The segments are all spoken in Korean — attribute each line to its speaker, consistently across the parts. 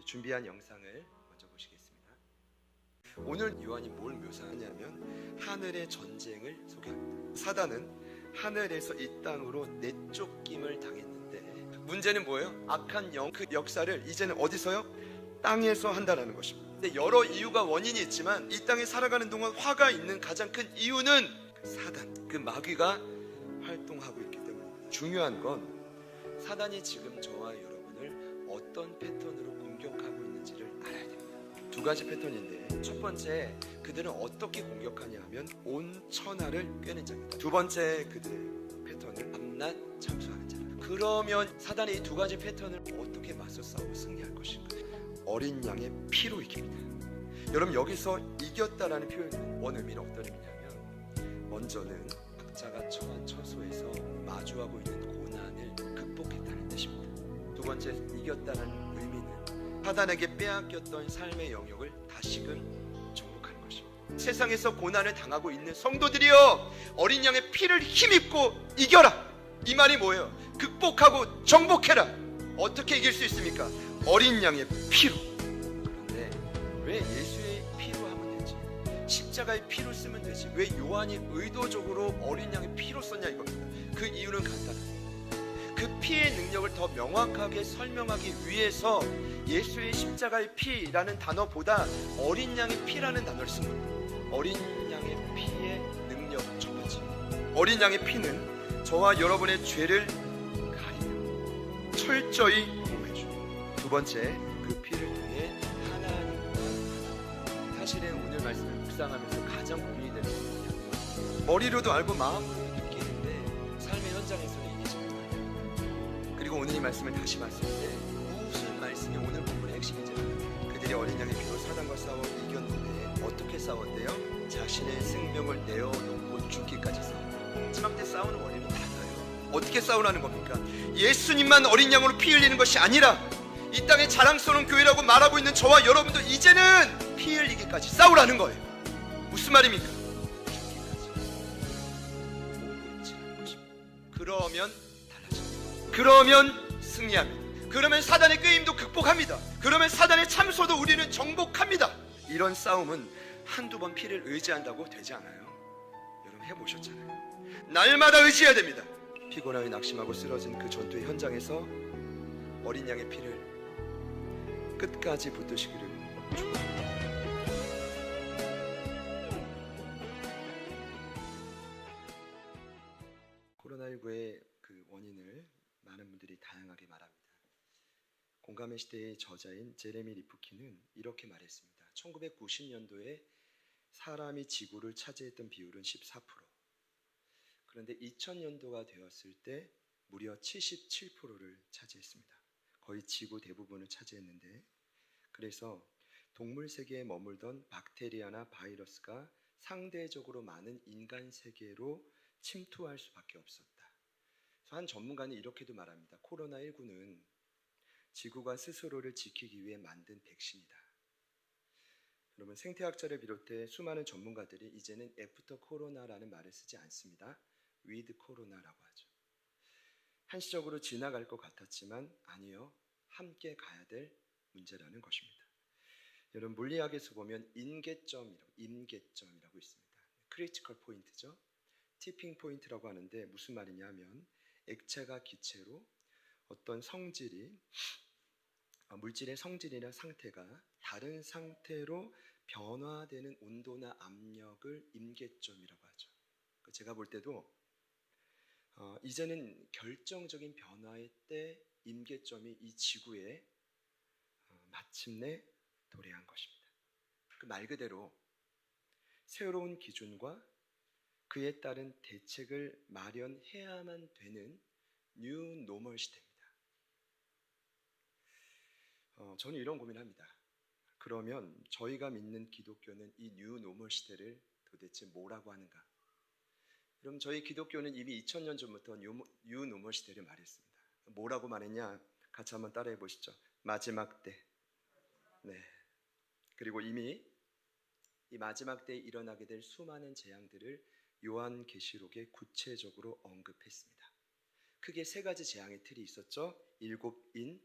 Speaker 1: 준비한 영상을 먼저 보시겠습니다. 오늘 요한이 뭘 묘사하냐면 하늘의 전쟁을 소개합니다. 사단은 하늘에서 이 땅으로 내쫓김을 당했는데 문제는 뭐예요? 악한 그 역사를 이제는 어디서요? 땅에서 한다는 것입니다. 근데 여러 이유가 원인이 있지만 이 땅에 살아가는 동안 화가 있는 가장 큰 이유는 사단, 그 마귀가 활동하고 있기 때문입니다. 중요한 건 사단이 지금 저와 여러분을 어떤 패턴으로 공격하고 있는지를 알아야 됩니다. 두 가지 패턴인데, 첫 번째, 그들은 어떻게 공격하냐 하면 온 천하를 꿰는 자입니다. 두 번째, 그들의 패턴은 밤낮 참수하는 자입니다. 그러면 사단이 이 두 가지 패턴을 어떻게 맞서 싸우고 승리할 것인가? 어린 양의 피로 이깁니다. 여러분, 여기서 이겼다라는 표현은 원 의미는 어떤 의미냐면, 먼저는 각자가 처한 처소에서 마주하고 있는 고난을 극복했다는 뜻입니다. 두 번째, 이겼다는 의미는 사단에게 빼앗겼던 삶의 영역을 다시금 정복하는 것입니다. 세상에서 고난을 당하고 있는 성도들이여, 어린 양의 피를 힘입고 이겨라. 이 말이 뭐예요? 극복하고 정복해라. 어떻게 이길 수 있습니까? 어린 양의 피로. 그런데 왜 예수의 피로 하면 되지? 십자가의 피로 쓰면 되지? 왜 요한이 의도적으로 어린 양의 피로 썼냐 이겁니다. 그 이유는 간단합니다. 그 피의 능력을 더 명확하게 설명하기 위해서 예수의 십자가의 피라는 단어보다 어린 양의 피라는 단어를 쓴 겁니다. 어린 양의 피의 능력 첫 번째. 어린 양의 피는 저와 여러분의 죄를 가리며 철저히 보호해줍니다. 두 번째, 그 피를 통해 하나님과 사실은 오늘 말씀을 묵상하면서 가장 고민이 되는 것은요, 머리로도 알고 마음으로도 느끼는데 삶의 현장에서는 이기지 못하냐. 그리고 오늘 이 말씀을 다시 봤을 때 무슨 말씀이 오늘 본문의 핵심인지 알아요. 그들이 어린 양의 피로 사단과 싸워 이겼는데 어떻게 싸웠대요? 자신의 생명을 내어놓고 죽기까지 싸웠대요. 마지막 때 싸우는 원인은 달라요. 어떻게 싸우라는 겁니까? 예수님만 어린 양으로 피 흘리는 것이 아니라 이 땅에 자랑스러운 교회라고 말하고 있는 저와 여러분도 이제는 피 흘리기까지 싸우라는 거예요. 무슨 말입니까? 죽기까지. 그러면 달라집니다. 그러면 승리합니다. 그러면 사단의 꾀임도 극복합니다. 그러면 사단의 참소도 우리는 정복합니다. 이런 싸움은 한두 번 피를 의지한다고 되지 않아요. 여러분 해보셨잖아요. 날마다 의지해야 됩니다. 피곤하게 낙심하고 쓰러진 그 전투의 현장에서 어린 양의 피를 끝까지 붙드시기를 축복합니다. 코로나19의 그 원인을 많은 분들이 다양하게 말합니다. 공감의 시대의 저자인 제레미 리프킨은 이렇게 말했습니다. 1990년도에 사람이 지구를 차지했던 비율은 14%. 그런데 2000년도가 되었을 때 무려 77%를 차지했습니다. 거의 지구 대부분을 차지했는데, 그래서 동물 세계에 머물던 박테리아나 바이러스가 상대적으로 많은 인간 세계로 침투할 수밖에 없었다. 그래서 한 전문가는 이렇게도 말합니다. 코로나19는 지구가 스스로를 지키기 위해 만든 백신이다. 여러분, 생태학자를 비롯해 수많은 전문가들이 이제는 애프터 코로나라는 말을 쓰지 않습니다. 위드 코로나라고 하죠. 한시적으로 지나갈 것 같았지만 아니요, 함께 가야 될 문제라는 것입니다. 여러분, 물리학에서 보면 임계점이라고 있습니다. 크리티컬 포인트죠. 티핑 포인트라고 하는데 무슨 말이냐 하면 액체가 기체로 어떤 성질이 물질의 성질이나 상태가 다른 상태로 변화되는 온도나 압력을 임계점이라고 하죠. 제가 볼 때도 이제는 결정적인 변화의 때 임계점이 이 지구에 마침내 도래한 것입니다. 그 말 그대로 새로운 기준과 그에 따른 대책을 마련해야만 되는 뉴 노멀 시대입니다. 저는 이런 고민합니다. 그러면 저희가 믿는 기독교는 이 뉴 노멀 시대를 도대체 뭐라고 하는가? 그럼 저희 기독교는 이미 2000년 전부터 뉴 노멀 시대를 말했습니다. 뭐라고 말했냐? 같이 한번 따라해 보시죠. 마지막 때. 네. 그리고 이미 이 마지막 때에 일어나게 될 수많은 재앙들을 요한계시록에 구체적으로 언급했습니다. 크게 세 가지 재앙의 틀이 있었죠. 일곱인,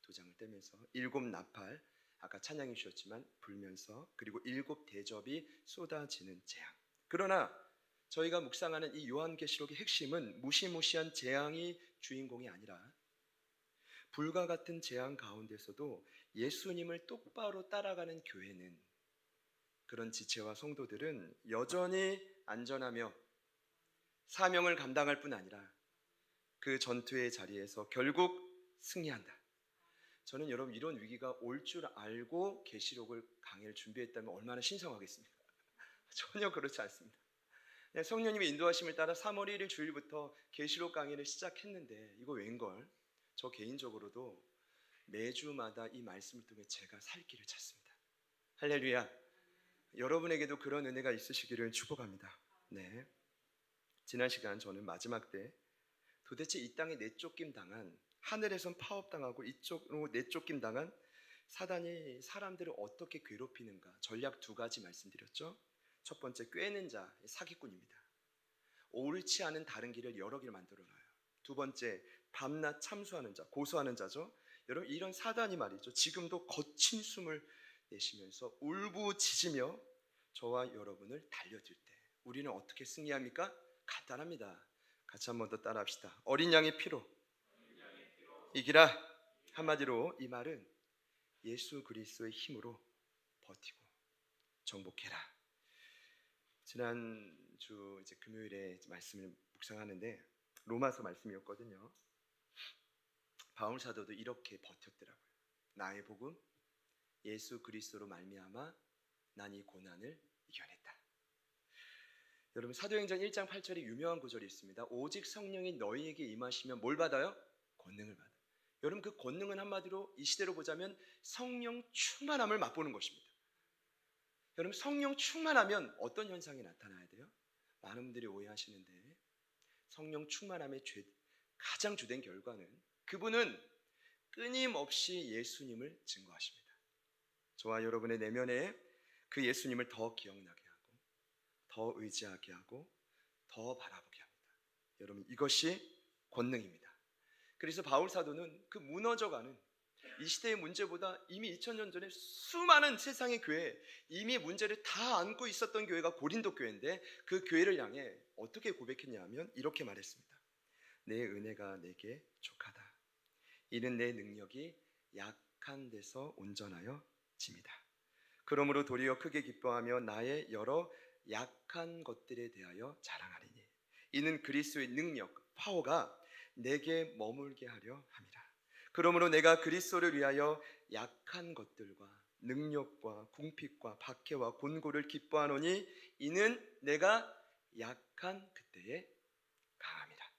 Speaker 1: 도장을 떼면서 7나팔, 아까 찬양이 주셨지만 불면서, 그리고 7대접이 쏟아지는 재앙. 그러나 저희가 묵상하는 이 요한계시록의 핵심은 무시무시한 재앙이 주인공이 아니라 불과 같은 재앙 가운데서도 예수님을 똑바로 따라가는 교회는, 그런 지체와 성도들은 여전히 안전하며 사명을 감당할 뿐 아니라 그 전투의 자리에서 결국 승리한다. 저는 여러분 이런 위기가 올 줄 알고 계시록을 강의를 준비했다면 얼마나 신성하겠습니까? 전혀 그렇지 않습니다. 성령님의 인도하심을 따라 3월 1일 주일부터 계시록 강의를 시작했는데 이거 웬걸? 저 개인적으로도 매주마다 이 말씀을 통해 제가 살 길을 찾습니다. 할렐루야. 여러분에게도 그런 은혜가 있으시기를 축복합니다. 네. 지난 시간 저는 마지막 때 도대체 이 땅에 내쫓김 당한, 하늘에선 파업당하고 이쪽으로 내쫓김 당한 사단이 사람들을 어떻게 괴롭히는가 전략 2가지 말씀드렸죠. 첫 번째, 꿰는 자, 사기꾼입니다. 옳지 않은 다른 길을 여러 개를 만들어놔요. 두 번째, 밤낮 참수하는 자, 고소하는 자죠. 여러분 이런 사단이 말이죠, 지금도 거친 숨을 내쉬면서 울부짖으며 저와 여러분을 달려들 때 우리는 어떻게 승리합니까? 간단합니다. 같이 한 번 더 따라합시다. 어린 양의 피로 이기라. 한마디로 이 말은 예수 그리스도의 힘으로 버티고 정복해라. 지난주 이제 금요일에 말씀을 묵상하는데 로마서 말씀이었거든요. 바울 사도도 이렇게 버텼더라고요. 나의 복음 예수 그리스도로 말미암아 난 이 고난을 이겨냈다. 여러분 사도행전 1장 8절에 유명한 구절이 있습니다. 오직 성령이 너희에게 임하시면 뭘 받아요? 권능을 받아요. 여러분 그 권능은 한마디로 이 시대로 보자면 성령 충만함을 맛보는 것입니다. 여러분 성령 충만하면 어떤 현상이 나타나야 돼요? 많은 분들이 오해하시는데 성령 충만함의 가장 주된 결과는 그분은 끊임없이 예수님을 증거하십니다. 저와 여러분의 내면에 그 예수님을 더 기억나게 하고 더 의지하게 하고 더 바라보게 합니다. 여러분 이것이 권능입니다. 그래서 바울 사도는 그 무너져가는 이 시대의 문제보다 이미 2000년 전에 수많은 세상의 교회, 이미 문제를 다 안고 있었던 교회가 고린도 교회인데 그 교회를 향해 어떻게 고백했냐 하면 이렇게 말했습니다. 내 은혜가 내게 족하다. 이는 내 능력이 약한 데서 온전하여 짐이다. 그러므로 도리어 크게 기뻐하며 나의 여러 약한 것들에 대하여 자랑하리니 이는 그리스도의 능력, 파워가 내게 머물게 하려 함이라. 그러므로 내가 그리스도를 위하여 약한 것들과 능력과 궁핍과 박해와 곤고를 기뻐하노니 이는 내가 약한 그때에 강함이라.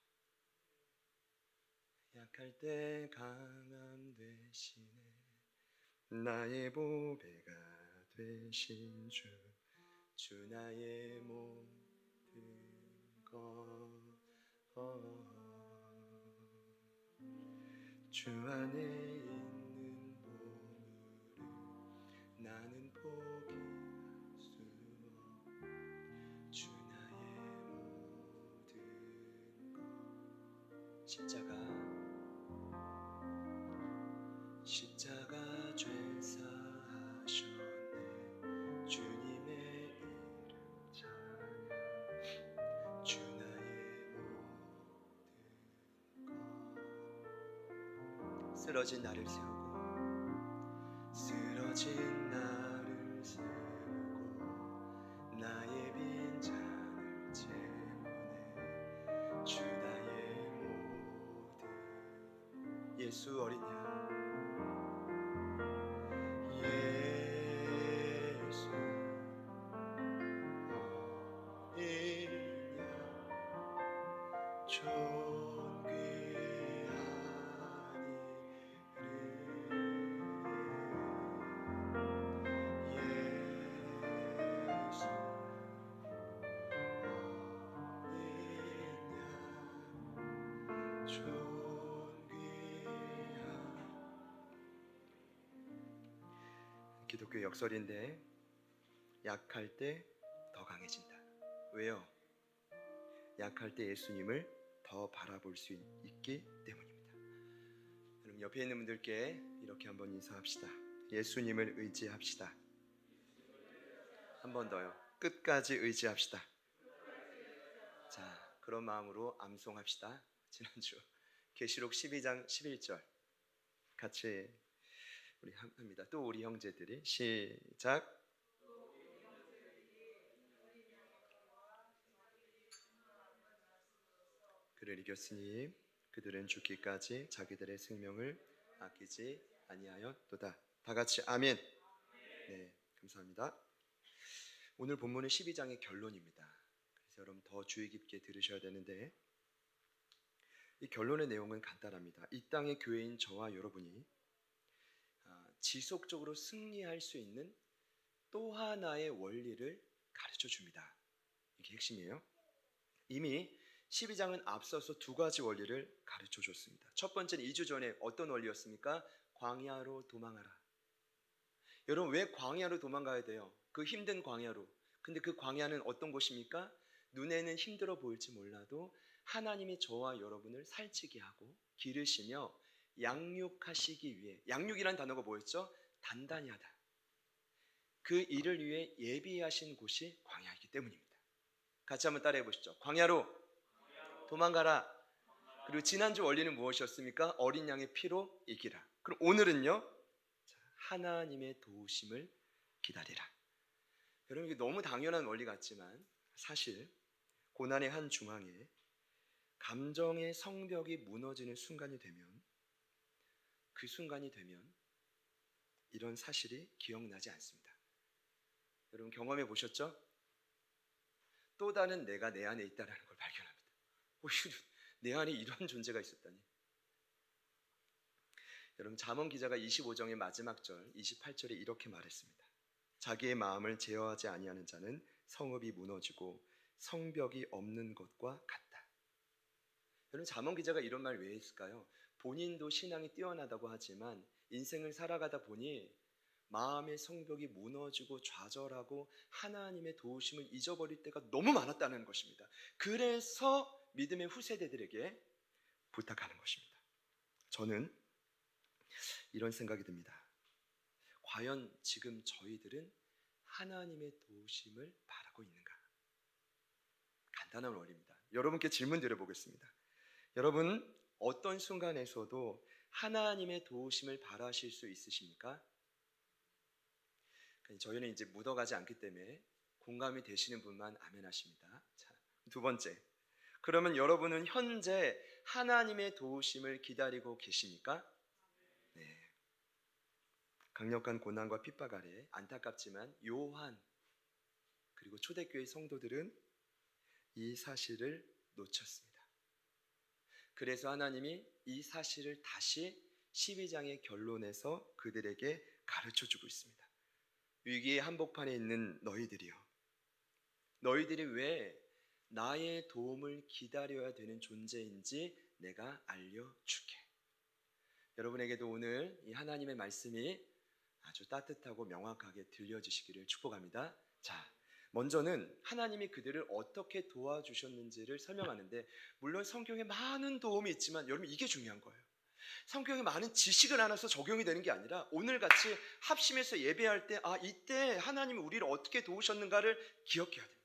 Speaker 1: 약할 때 강함 되시네 나의 보배가 되신 주 나의 모든 것 주 안에 있는 보물을 나는 포기할 수 없. 주 나의 모든 것 십자가 죄사하셨네 주님의 이름 찬양 주 나의 모든 것 쓰러진 나를 세우고 나의 빈잔을 채우네 주 나의 모든 예수 어린 양 예수 어린 양 존귀한 기독교 역설인데 약할 때 더 강해진다. 왜요? 약할 때 예수님을 더 바라볼 수 있기 때문입니다. 여러분 옆에 있는 분들께 이런 이렇게 한번 인사합시다. 예수님을 의지합시다. 한 번 더요. 끝까지 의지합시다. 자, 그런 마음으로 암송합시다. 지난주 계시록 12장 11절 같이 우리 합니다. 또 우리 형제들이 시작. 그를 이겼으니 그들은 죽기까지 자기들의 생명을 아끼지 아니하였도다. 다 같이 아멘. 네, 감사합니다. 오늘 본문은 12장의 결론입니다. 그래서 여러분 더 주의 깊게 들으셔야 되는데, 이 결론의 내용은 간단합니다. 이 땅의 교회인 저와 여러분이 지속적으로 승리할 수 있는 또 하나의 원리를 가르쳐 줍니다. 이게 핵심이에요. 이미 12장은 앞서서 두 가지 원리를 가르쳐 줬습니다. 첫 번째는 2주 전에 어떤 원리였습니까? 광야로 도망하라. 여러분, 왜 광야로 도망가야 돼요? 그 힘든 광야로. 근데 그 광야는 어떤 곳입니까? 눈에는 힘들어 보일지 몰라도 하나님이 저와 여러분을 살찌게 하고 기르시며 양육하시기 위해, 양육이란 단어가 뭐였죠? 단단히 하다. 그 일을 위해 예비하신 곳이 광야이기 때문입니다. 같이 한번 따라해 보시죠. 광야로 도망가라. 그리고 지난주 원리는 무엇이었습니까? 어린 양의 피로 이기라. 그럼 오늘은요, 하나님의 도우심을 기다리라. 여러분, 이게 너무 당연한 원리 같지만 사실 고난의 한 중앙에 감정의 성벽이 무너지는 순간이 되면, 그 순간이 되면 이런 사실이 기억나지 않습니다. 여러분 경험해 보셨죠? 또 다른 내가 내 안에 있다는 걸 발견합니다. 내 안에 이런 존재가 있었다니. 여러분, 잠언 기자가 25장의 마지막 절 28절에 이렇게 말했습니다. 자기의 마음을 제어하지 아니하는 자는 성읍이 무너지고 성벽이 없는 것과 같다. 여러분, 잠언 기자가 이런 말 왜 했을까요? 본인도 신앙이 뛰어나다고 하지만 인생을 살아가다 보니 마음의 성벽이 무너지고 좌절하고 하나님의 도우심을 잊어버릴 때가 너무 많았다는 것입니다. 그래서 믿음의 후세대들에게 부탁하는 것입니다. 저는 이런 생각이 듭니다. 과연 지금 저희들은 하나님의 도우심을 바라고 있는가? 간단한 원리입니다. 여러분께 질문 드려보겠습니다. 여러분, 어떤 순간에서도 하나님의 도우심을 바라실 수 있으십니까? 저희는 이제 묻어가지 않기 때문에 공감이 되시는 분만 아멘 하십니다. 자, 두 번째, 그러면 여러분은 현재 하나님의 도우심을 기다리고 계십니까? 네. 강력한 고난과 핍박 아래 안타깝지만 요한 그리고 초대교회 성도들은 이 사실을 놓쳤습니다. 그래서 하나님이 이 사실을 다시 12장의 결론에서 그들에게 가르쳐주고 있습니다. 위기의 한복판에 있는 너희들이요, 너희들이 왜 나의 도움을 기다려야 되는 존재인지 내가 알려줄게. 여러분에게도 오늘 이 하나님의 말씀이 아주 따뜻하고 명확하게 들려지시기를 축복합니다. 자, 먼저는 하나님이 그들을 어떻게 도와주셨는지를 설명하는데, 물론 성경에 많은 도움이 있지만 여러분, 이게 중요한 거예요. 성경에 많은 지식을 알아서 적용이 되는 게 아니라 오늘같이 합심해서 예배할 때 이때 하나님이 우리를 어떻게 도우셨는가를 기억해야 됩니다.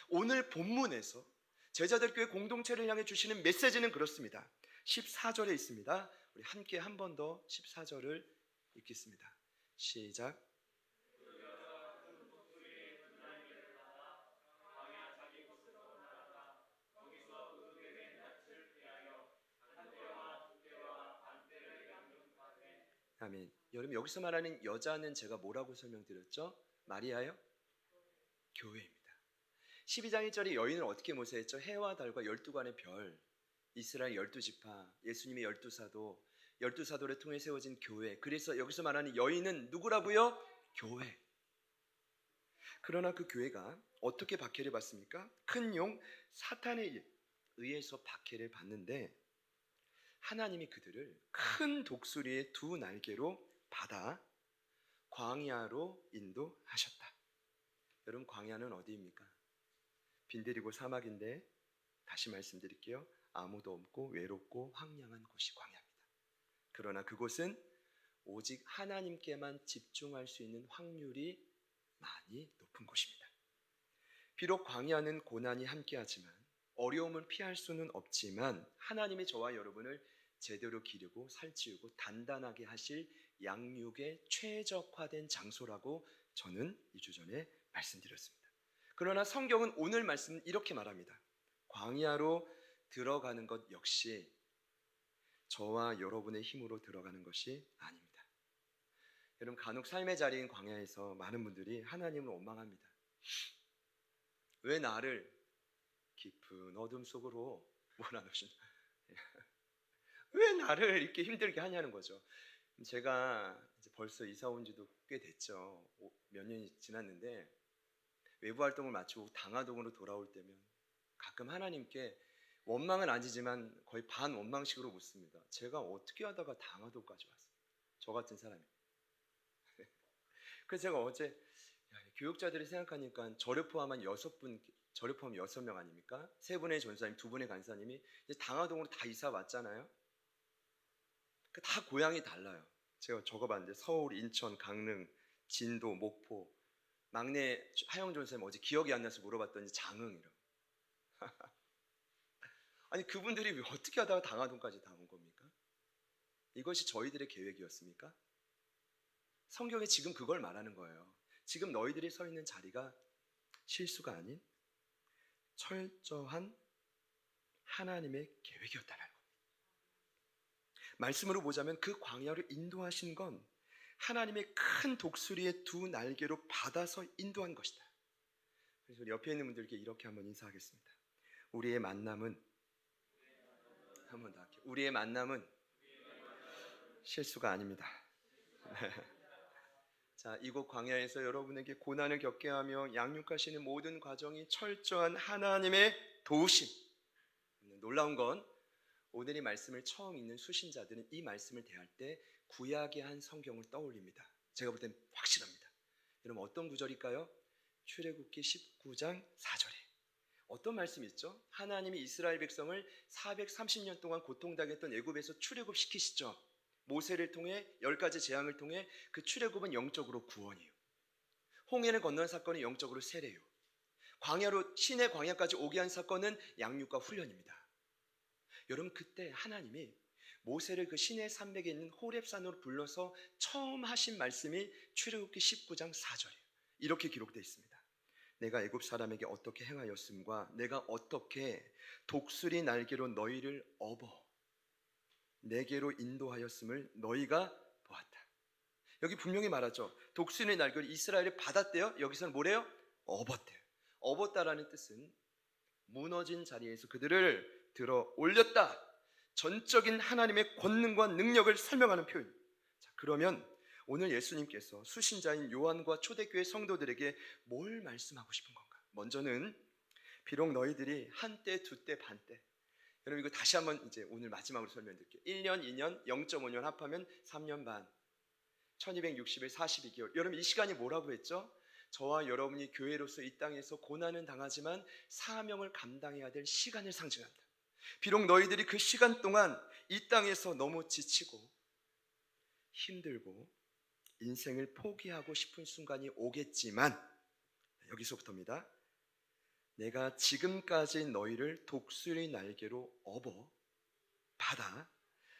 Speaker 1: 오늘 본문에서 제자들 교회 공동체를 향해 주시는 메시지는 그렇습니다. 14절에 있습니다. 우리 함께 한 번 더 14절을 읽겠습니다. 시작. 아멘. 여러분, 여기서 말하는 여자는 제가 뭐라고 설명드렸죠? 마리아요? 교회입니다. 12장 1절에 여인을 어떻게 모세했죠? 해와 달과 12관의 별, 이스라엘 12지파, 예수님의 12사도, 12사도를 통해 세워진 교회. 그래서 여기서 말하는 여인은 누구라고요? 교회. 그러나 그 교회가 어떻게 박해를 받습니까? 큰 용 사탄에 의해서 박해를 받는데, 하나님이 그들을 큰 독수리의 두 날개로 받아 광야로 인도하셨다. 여러분, 광야는 어디입니까? 빈들이고 사막인데, 다시 말씀드릴게요. 아무도 없고 외롭고 황량한 곳이 광야입니다. 그러나 그곳은 오직 하나님께만 집중할 수 있는 확률이 많이 높은 곳입니다. 비록 광야는 고난이 함께하지만 어려움을 피할 수는 없지만 하나님이 저와 여러분을 제대로 기르고 살찌우고 단단하게 하실 양육에 최적화된 장소라고 저는 2주 전에 말씀드렸습니다. 그러나 성경은 오늘 말씀은 이렇게 말합니다. 광야로 들어가는 것 역시 저와 여러분의 힘으로 들어가는 것이 아닙니다. 여러분, 간혹 삶의 자리인 광야에서 많은 분들이 하나님을 원망합니다. 왜 나를 깊은 어둠 속으로 몰아넣으신다? 왜 나를 이렇게 힘들게 하냐는 거죠. 제가 이제 벌써 이사 온 지도 꽤 됐죠. 몇 년이 지났는데 외부 활동을 마치고 당하동으로 돌아올 때면 가끔 하나님께 원망은 아니지만 거의 반원망식으로 묻습니다. 제가 어떻게 하다가 당하동까지 왔어요? 저 같은 사람이. 그래서 제가 어제 교육자들이 생각하니까 저를 포함한 6분, 저를 포함 6명 아닙니까? 3분의 전사님, 2분의 간사님이 이제 당하동으로 다 이사 왔잖아요. 다 고향이 달라요. 제가 적어봤는데 서울, 인천, 강릉, 진도, 목포. 막내 하영 전사님 어제 기억이 안 나서 물어봤더니 장흥이라고. 아니 그분들이 왜 어떻게 하다가 당하동까지 다 온 겁니까? 이것이 저희들의 계획이었습니까? 성경이 지금 그걸 말하는 거예요. 지금 너희들이 서 있는 자리가 실수가 아닌 철저한 하나님의 계획이었다는 겁니다. 말씀으로 보자면 그 광야를 인도하신 건 하나님의 큰 독수리의 2 날개로 받아서 인도한 것이다. 그래서 우리 옆에 있는 분들께 이렇게 한번 인사하겠습니다. 우리의 만남은 한번 더 할게요. 우리의 만남은 실수가 아닙니다. 자, 이곳 광야에서 여러분에게 고난을 겪게 하며 양육하시는 모든 과정이 철저한 하나님의 도우심. 놀라운 건 오늘 이 말씀을 처음 읽는 수신자들은 이 말씀을 대할 때 구약의 한 성경을 떠올립니다. 제가 볼 땐 확실합니다. 여러분 어떤 구절일까요? 출애굽기 19장 4절에 어떤 말씀이 있죠? 하나님이 이스라엘 백성을 430년 동안 고통당했던 애굽에서 출애굽시키시죠. 모세를 통해 10가지 재앙을 통해 그 출애굽은 영적으로 구원이에요. 홍해를 건너는 사건은 영적으로 세례예요. 광야로 신의 광야까지 오게 한 사건은 양육과 훈련입니다. 여러분 그때 하나님이 모세를 그 신의 산맥에 있는 호렙산으로 불러서 처음 하신 말씀이 출애굽기 19장 4절이에요. 이렇게 기록되어 있습니다. 내가 애굽 사람에게 어떻게 행하였음과 내가 어떻게 독수리 날개로 너희를 업어 내게로 인도하였음을 너희가 보았다. 여기 분명히 말하죠. 독수리 날개를 이스라엘이 받았대요. 여기서는 뭐래요? 업었대요. 업었다라는 뜻은 무너진 자리에서 그들을 들어 올렸다. 전적인 하나님의 권능과 능력을 설명하는 표현입니다. 자, 그러면 오늘 예수님께서 수신자인 요한과 초대교회 성도들에게 뭘 말씀하고 싶은 건가? 먼저는 비록 너희들이 한때, 두때, 반때. 여러분 이거 다시 한번 이제 오늘 마지막으로 설명드릴게요. 1년, 2년, 0.5년 합하면 3년 반. 1260일 42개월. 여러분 이 시간이 뭐라고 했죠? 저와 여러분이 교회로서 이 땅에서 고난은 당하지만 사명을 감당해야 될 시간을 상징합니다. 비록 너희들이 그 시간 동안 이 땅에서 너무 지치고 힘들고 인생을 포기하고 싶은 순간이 오겠지만 여기서부터입니다. 내가 지금까지 너희를 독수리 날개로 업어 받아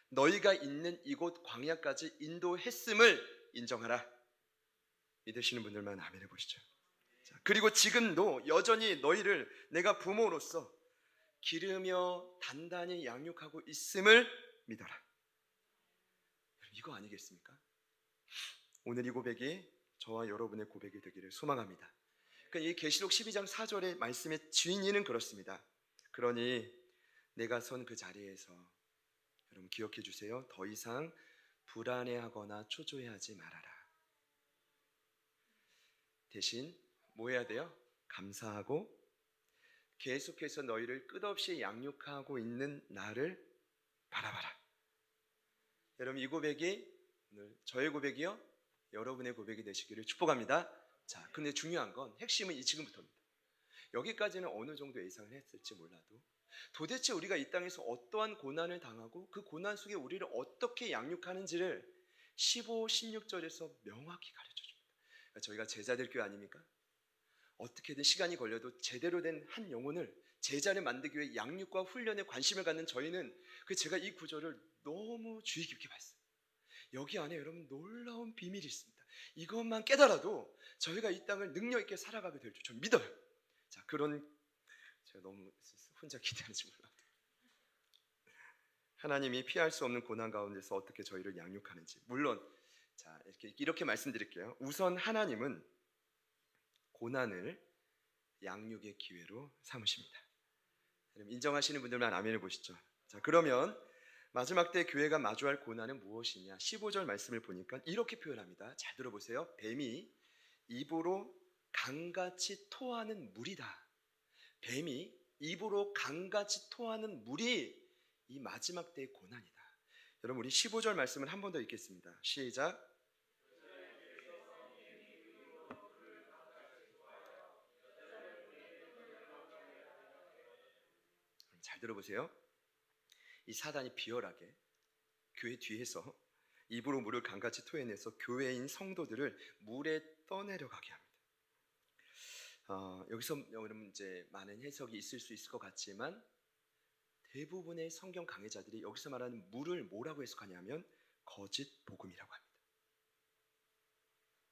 Speaker 1: 너희가 있는 이곳 광야까지 인도했음을 인정하라. 믿으시는 분들만 아멘 해보시죠. 자, 그리고 지금도 여전히 너희를 내가 부모로서 기르며 단단히 양육하고 있음을 믿어라. 이거 아니겠습니까? 오늘 이 고백이 저와 여러분의 고백이 되기를 소망합니다. 그러니까 이 계시록 12장 4절의 말씀의 진의는 그렇습니다. 그러니 내가 선 그 자리에서 여러분 기억해 주세요. 더 이상 불안해하거나 초조해하지 말아라. 대신 뭐 해야 돼요? 감사하고 계속해서 너희를 끝없이 양육하고 있는 나를 바라봐라. 여러분 이 고백이 오늘 저의 고백이요 여러분의 고백이 되시기를 축복합니다. 자, 근데 중요한 건 핵심은 이 지금부터입니다. 여기까지는 어느 정도 예상을 했을지 몰라도 도대체 우리가 이 땅에서 어떠한 고난을 당하고 그 고난 속에 우리를 어떻게 양육하는지를 15, 16절에서 명확히 가르쳐줍니다. 그러니까 저희가 제자들 교회 아닙니까? 어떻게든 시간이 걸려도 제대로 된 한 영혼을 제자를 만들기 위해 양육과 훈련에 관심을 갖는 저희는 제가 이 구절을 너무 주의 깊게 봤어요. 여기 안에 여러분 놀라운 비밀이 있습니다. 이것만 깨달아도 저희가 이 땅을 능력 있게 살아가게 될 줄 저는 믿어요. 자, 그런 제가 너무 혼자 기대하는지 몰라도 하나님이 피할 수 없는 고난 가운데서 어떻게 저희를 양육하는지, 물론 자 이렇게 말씀드릴게요. 우선 하나님은 고난을 양육의 기회로 삼으십니다. 인정하시는 분들만 아멘을 보시죠. 자, 그러면 마지막 때 교회가 마주할 고난은 무엇이냐? 15절 말씀을 보니까 이렇게 표현합니다. 잘 들어보세요. 뱀이 입으로 강같이 토하는 물이다. 뱀이 입으로 강같이 토하는 물이 이 마지막 때의 고난이다. 여러분, 우리 15절 말씀을 한 번 더 읽겠습니다. 시작. 잘 들어보세요. 이 사단이 비열하게 교회 뒤에서 입으로 물을 강같이 토해내서 교회인 성도들을 물에 떠내려 가게 합니다. 여기서 여러분 이제 많은 해석이 있을 수 있을 것 같지만 대부분의 성경 강해자들이 여기서 말하는 물을 뭐라고 해석하냐면 거짓 복음이라고 합니다.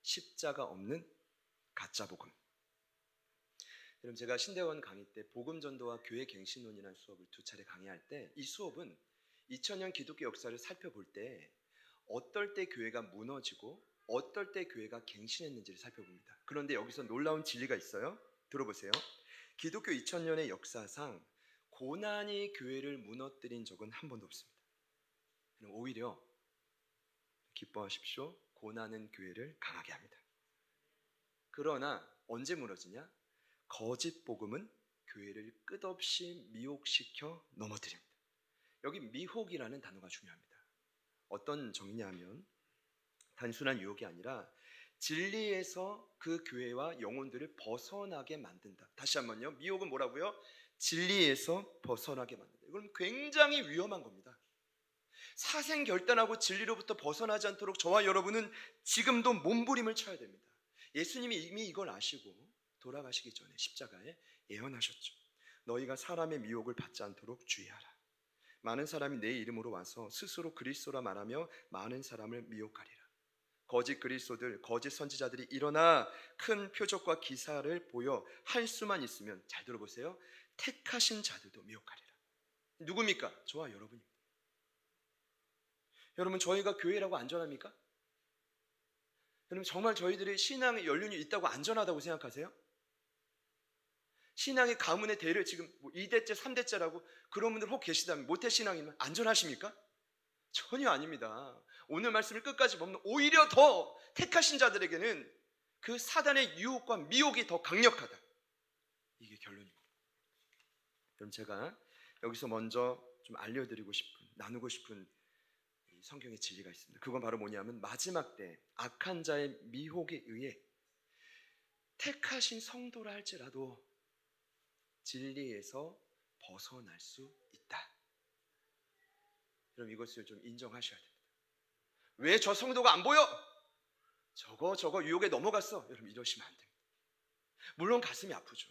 Speaker 1: 십자가 없는 가짜 복음. 여러분, 제가 신대원 강의 때 복음 전도와 교회 갱신론이라는 수업을 2차례 강의할 때 이 수업은 2000년 기독교 역사를 살펴볼 때 어떨 때 교회가 무너지고 어떨 때 교회가 갱신했는지를 살펴봅니다. 그런데 여기서 놀라운 진리가 있어요. 들어보세요. 기독교 2000년의 역사상 고난이 교회를 무너뜨린 적은 한 번도 없습니다. 오히려 기뻐하십시오. 고난은 교회를 강하게 합니다. 그러나 언제 무너지냐? 거짓 복음은 교회를 끝없이 미혹시켜 넘어뜨립니다. 여기 미혹이라는 단어가 중요합니다. 어떤 정의냐면 단순한 유혹이 아니라 진리에서 그 교회와 영혼들을 벗어나게 만든다. 다시 한번요. 미혹은 뭐라고요? 진리에서 벗어나게 만든다. 이건 굉장히 위험한 겁니다. 사생결단하고 진리로부터 벗어나지 않도록 저와 여러분은 지금도 몸부림을 쳐야 됩니다. 예수님이 이미 이걸 아시고 돌아가시기 전에 십자가에 예언하셨죠. 너희가 사람의 미혹을 받지 않도록 주의하라. 많은 사람이 내 이름으로 와서 스스로 그리스도라 말하며 많은 사람을 미혹하리라. 거짓 그리스도들, 거짓 선지자들이 일어나 큰 표적과 기사를 보여 할 수만 있으면, 잘 들어보세요, 택하신 자들도 미혹하리라. 누굽니까? 저와 여러분입니다. 여러분, 저희가 교회라고 안전합니까? 여러분, 정말 저희들이 신앙의 연륜이 있다고 안전하다고 생각하세요? 신앙의 가문의 대를 지금 2대째, 3대째라고 그런 분들 혹 계시다면 모태신앙이면 안전하십니까? 전혀 아닙니다. 오늘 말씀을 끝까지 보면 오히려 더 택하신 자들에게는 그 사단의 유혹과 미혹이 더 강력하다. 이게 결론입니다. 그럼 제가 여기서 먼저 좀 알려드리고 싶은, 나누고 싶은 성경의 진리가 있습니다. 그건 바로 뭐냐면 마지막 때 악한 자의 미혹에 의해 택하신 성도라 할지라도 진리에서 벗어날 수 있다. 그럼 이것을 좀 인정하셔야 됩니다. 왜 저 성도가 안 보여? 저거 유혹에 넘어갔어. 여러분, 이러시면 안 됩니다. 물론 가슴이 아프죠.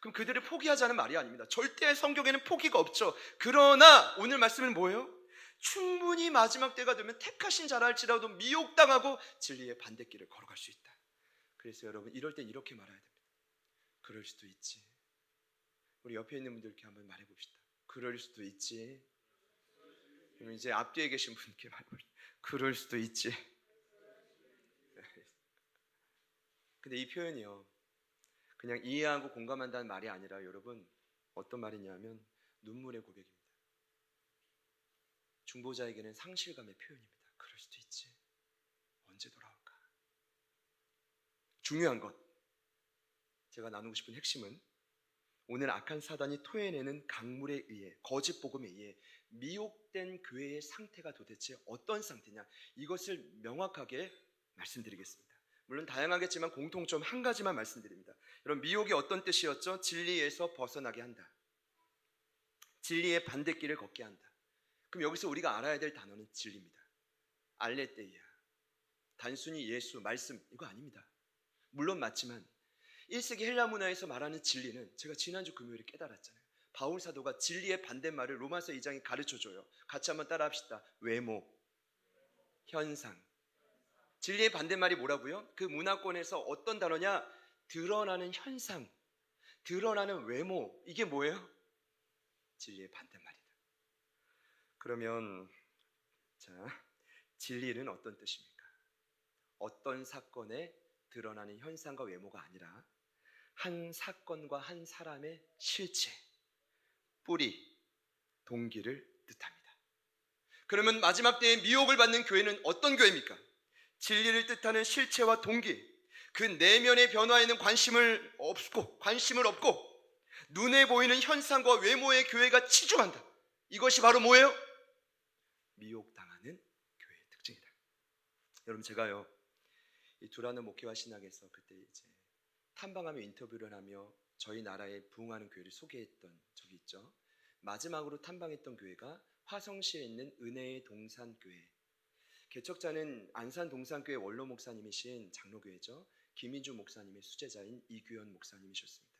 Speaker 1: 그럼 그들을 포기하자는 말이 아닙니다. 절대 성경에는 포기가 없죠. 그러나 오늘 말씀은 뭐예요? 충분히 마지막 때가 되면 택하신 자라 할지라도 미혹당하고 진리의 반대길을 걸어갈 수 있다. 그래서 여러분, 이럴 땐 이렇게 말해야 됩니다. 그럴 수도 있지. 우리 옆에 있는 분들께 한번 말해봅시다. 그럴 수도 있지. 그럼 이제 앞뒤에 계신 분께 말해봅시다. 그럴 수도 있지. 근데 이 표현이요, 그냥 이해하고 공감한다는 말이 아니라 여러분, 어떤 말이냐면 눈물의 고백입니다. 중보자에게는 상실감의 표현입니다. 그럴 수도 있지. 언제 돌아올까? 중요한 것, 제가 나누고 싶은 핵심은 오늘 악한 사단이 토해내는 강물에 의해, 거짓 복음에 의해 미혹된 교회의 상태가 도대체 어떤 상태냐, 이것을 명확하게 말씀드리겠습니다. 물론 다양하겠지만 공통점 한 가지만 말씀드립니다. 여러분, 미혹이 어떤 뜻이었죠? 진리에서 벗어나게 한다. 진리의 반대길을 걷게 한다. 그럼 여기서 우리가 알아야 될 단어는 진리입니다. 알레테이아. 단순히 예수, 말씀 이거 아닙니다. 물론 맞지만 1세기 헬라 문화에서 말하는 진리는 제가 지난주 금요일에 깨달았잖아요. 바울 사도가 진리의 반대말을 로마서 2장에 가르쳐줘요. 같이 한번 따라합시다. 외모, 현상. 진리의 반대말이 뭐라고요? 그 문화권에서 어떤 단어냐? 드러나는 현상, 드러나는 외모. 이게 뭐예요? 진리의 반대말이다. 그러면 자, 진리는 어떤 뜻입니까? 어떤 사건에 드러나는 현상과 외모가 아니라 한 사건과 한 사람의 실체, 뿌리, 동기를 뜻합니다. 그러면 마지막 때에 미혹을 받는 교회는 어떤 교회입니까? 진리를 뜻하는 실체와 동기, 그 내면의 변화에는 관심을 없고 눈에 보이는 현상과 외모의 교회가 치중한다. 이것이 바로 뭐예요? 미혹당하는 교회의 특징이다. 여러분, 제가요 이 두라노 목회와 신학에서 그때 이제 탐방하며 인터뷰를 하며 저희 나라에 부흥하는 교회를 소개했던 적이 있죠. 마지막으로 탐방했던 교회가 화성시에 있는 은혜의 동산교회. 개척자는 안산 동산교회 원로 목사님이신 장로교회죠. 김인주 목사님의 수제자인 이규현 목사님이셨습니다.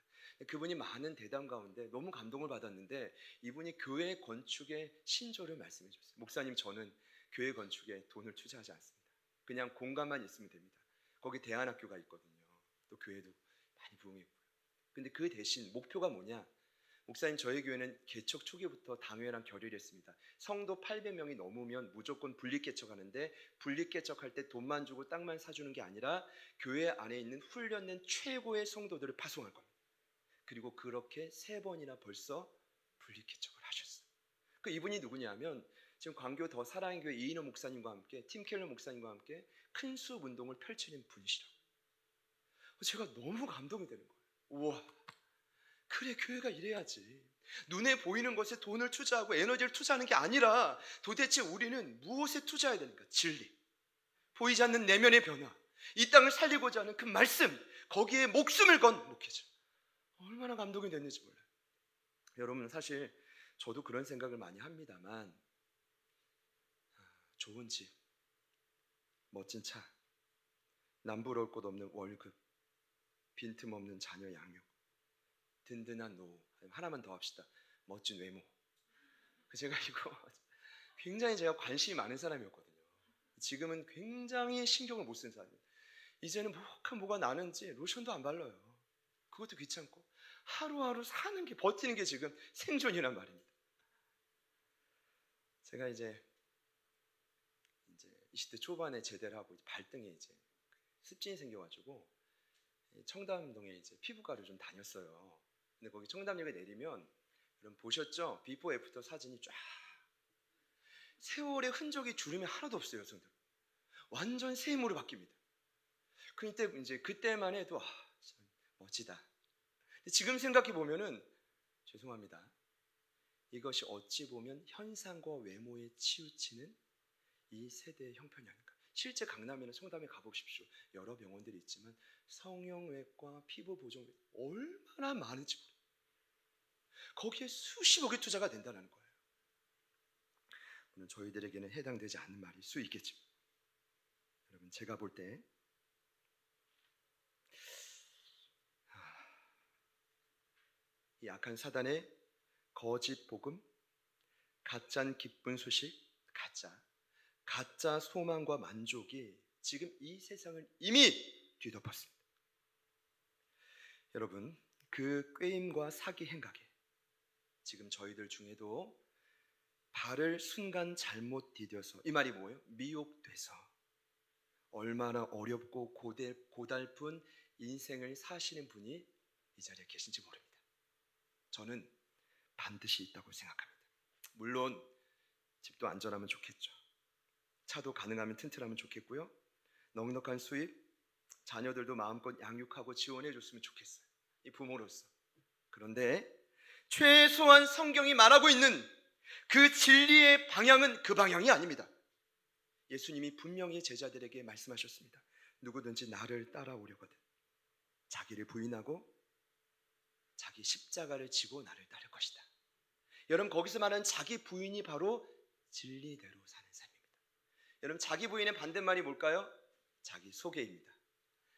Speaker 1: 그분이 많은 대담 가운데 너무 감동을 받았는데 이분이 교회 건축의 신조를 말씀해 주셨어요. 목사님, 저는 교회 건축에 돈을 투자하지 않습니다. 그냥 공간만 있으면 됩니다. 거기 대안학교가 있거든요. 또 교회도 많이 부흥했고요. 근데 그 대신 목표가 뭐냐? 목사님, 저희 교회는 개척 초기부터 당회랑 결의를 했습니다. 성도 800명이 넘으면 무조건 분립개척하는데 분립개척할 때 돈만 주고 땅만 사주는 게 아니라 교회 안에 있는 훈련된 최고의 성도들을 파송할 겁니다. 그리고 그렇게 3번이나 벌써 분립개척을 하셨어요. 그 이분이 누구냐면 지금 광교 더 사랑의 교회 이인호 목사님과 함께 팀 켈러 목사님과 함께 큰 수업 운동을 펼치는 분이시라고. 제가 너무 감동이 되는 거예요. 우와, 그래, 교회가 이래야지. 눈에 보이는 것에 돈을 투자하고 에너지를 투자하는 게 아니라 도대체 우리는 무엇에 투자해야 되는가? 진리, 보이지 않는 내면의 변화, 이 땅을 살리고자 하는 그 말씀, 거기에 목숨을 건 목회자. 얼마나 감동이 됐는지 몰라요. 여러분, 사실 저도 그런 생각을 많이 합니다만 좋은 집, 멋진 차, 남부러울 것 없는 월급, 빈틈없는 자녀 양육, 든든한 노후, 하나만 더 합시다. 멋진 외모. 제가 이거 굉장히 제가 관심이 많은 사람이었거든요. 지금은 굉장히 신경을 못 쓰는 사람이에요. 이제는 뭐가 나는지 로션도 안 발라요. 그것도 귀찮고 하루하루 사는 게, 버티는 게 지금 생존이란 말입니다. 제가 이제 20대 초반에 제대를 하고 발등에 이제 습진이 생겨가지고 청담동에 이제 피부과를 좀 다녔어요. 근데 거기 청담역에 내리면 여러분 보셨죠? 비포 애프터 사진이 쫙, 세월의 흔적이 주름이 하나도 없어요. 여성들 완전 새 인물로 바뀝니다. 그때만 해도 참 멋지다. 근데 지금 생각해 보면은 죄송합니다. 이것이 어찌 보면 현상과 외모에 치우치는 이 세대의 형편이 아닐까. 실제 강남에는 청담에 가보십시오. 여러 병원들이 있지만 성형외과, 피부보정외과 얼마나 많은지 모릅니다. 거기에 수십억의 투자가 된다는 거예요. 물론 저희들에게는 해당되지 않는 말일 수 있겠지만 여러분, 제가 볼 때 이 악한 사단의 거짓 복음, 가짜 기쁜 소식, 가짜 소망과 만족이 지금 이 세상을 이미 뒤덮었습니다. 여러분, 그 꾀임과 사기 행각에 지금 저희들 중에도 발을 순간 잘못 디뎌서, 이 말이 뭐예요? 미혹돼서 얼마나 어렵고 고달픈 인생을 사시는 분이 이 자리에 계신지 모릅니다. 저는 반드시 있다고 생각합니다. 물론 집도 안전하면 좋겠죠. 차도 가능하면 튼튼하면 좋겠고요. 넉넉한 수입, 자녀들도 마음껏 양육하고 지원해 줬으면 좋겠어요. 이 부모로서. 그런데 최소한 성경이 말하고 있는 그 진리의 방향은 그 방향이 아닙니다. 예수님이 분명히 제자들에게 말씀하셨습니다. 누구든지 나를 따라오려거든 자기를 부인하고 자기 십자가를 지고 나를 따를 것이다. 여러분, 거기서 말하는 자기 부인이 바로 진리대로 사는 삶입니다. 여러분, 자기 부인의 반대말이 뭘까요? 자기 소개입니다.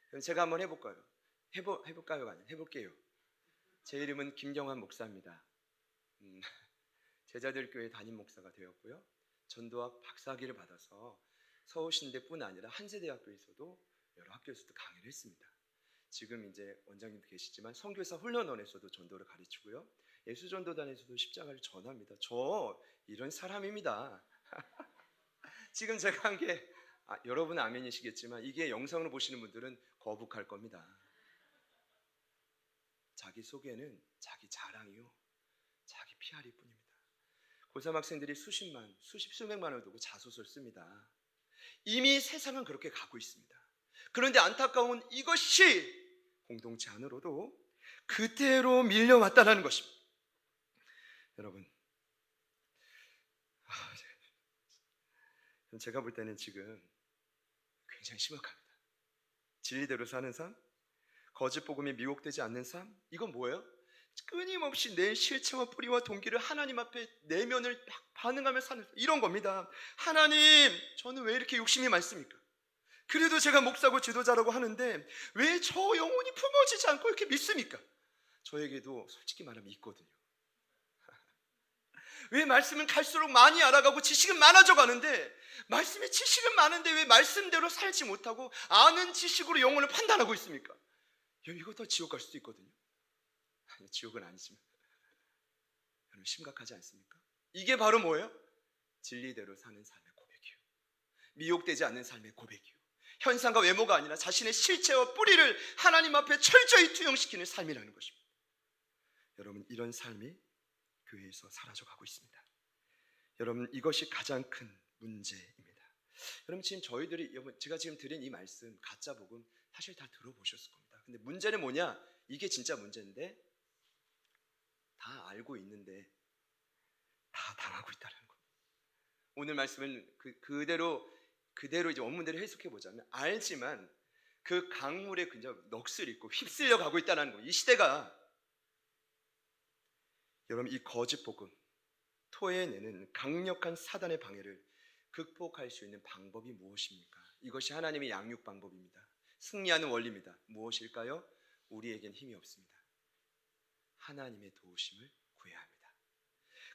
Speaker 1: 그럼 제가 한번 해볼까요? 해볼까요가 아니라 해볼게요. 제 이름은 김경환 목사입니다. 제자들 교회 담임 목사가 되었고요. 전도학 박사학위를 받아서 서울신대뿐 아니라 한세대학교에서도 여러 학교에서도 강의를 했습니다. 지금 이제 원장님도 계시지만 선교사 훈련원에서도 전도를 가르치고요. 예수전도단에서도 십자가를 전합니다. 저 이런 사람입니다. 지금 제가 한 게 여러분은 아멘이시겠지만 이게 영상으로 보시는 분들은 거북할 겁니다. 자기 소개는 자기 자랑이요, 자기 PR일 뿐입니다. 고3 학생들이 수십만, 수백만을 두고 자소서를 씁니다. 이미 세상은 그렇게 가고 있습니다. 그런데 안타까운 이것이 공동체 안으로도 그대로 밀려왔다는 것입니다. 여러분, 제가 볼 때는 지금 굉장히 심각합니다. 진리대로 사는 삶, 거짓 복음에 미혹되지 않는 삶, 이건 뭐예요? 끊임없이 내 실체와 뿌리와 동기를 하나님 앞에 내면을 반응하며 사는 이런 겁니다. 하나님, 저는 왜 이렇게 욕심이 많습니까? 그래도 제가 목사고 지도자라고 하는데 왜 저 영혼이 품어지지 않고 이렇게 믿습니까? 저에게도 솔직히 말하면 있거든요. 왜 말씀은 갈수록 많이 알아가고 지식은 많아져 가는데, 말씀의 지식은 많은데 왜 말씀대로 살지 못하고 아는 지식으로 영혼을 판단하고 있습니까? 이것도 지옥 갈 수도 있거든요. 아니, 지옥은 아니지만 여러분, 심각하지 않습니까? 이게 바로 뭐예요? 진리대로 사는 삶의 고백이요, 미혹되지 않는 삶의 고백이요, 현상과 외모가 아니라 자신의 실체와 뿌리를 하나님 앞에 철저히 투영시키는 삶이라는 것입니다. 여러분, 이런 삶이 교회에서 사라져가고 있습니다. 여러분, 이것이 가장 큰 문제입니다. 여러분, 지금 제가 지금 드린 이 말씀, 가짜 복음 사실 다 들어보셨을 겁니다. 근데 문제는 뭐냐? 이게 진짜 문제인데 다 알고 있는데 다 당하고 있다는 겁니다. 오늘 말씀은 그대로 이제 원문대로 해석해 보자면, 알지만 그 강물에 그냥 넋을 잃고 휩쓸려 가고 있다는 거예요. 이 시대가. 여러분, 이 거짓 복음, 토해내는 강력한 사단의 방해를 극복할 수 있는 방법이 무엇입니까? 이것이 하나님의 양육 방법입니다. 승리하는 원리입니다. 무엇일까요? 우리에겐 힘이 없습니다. 하나님의 도우심을 구해야 합니다.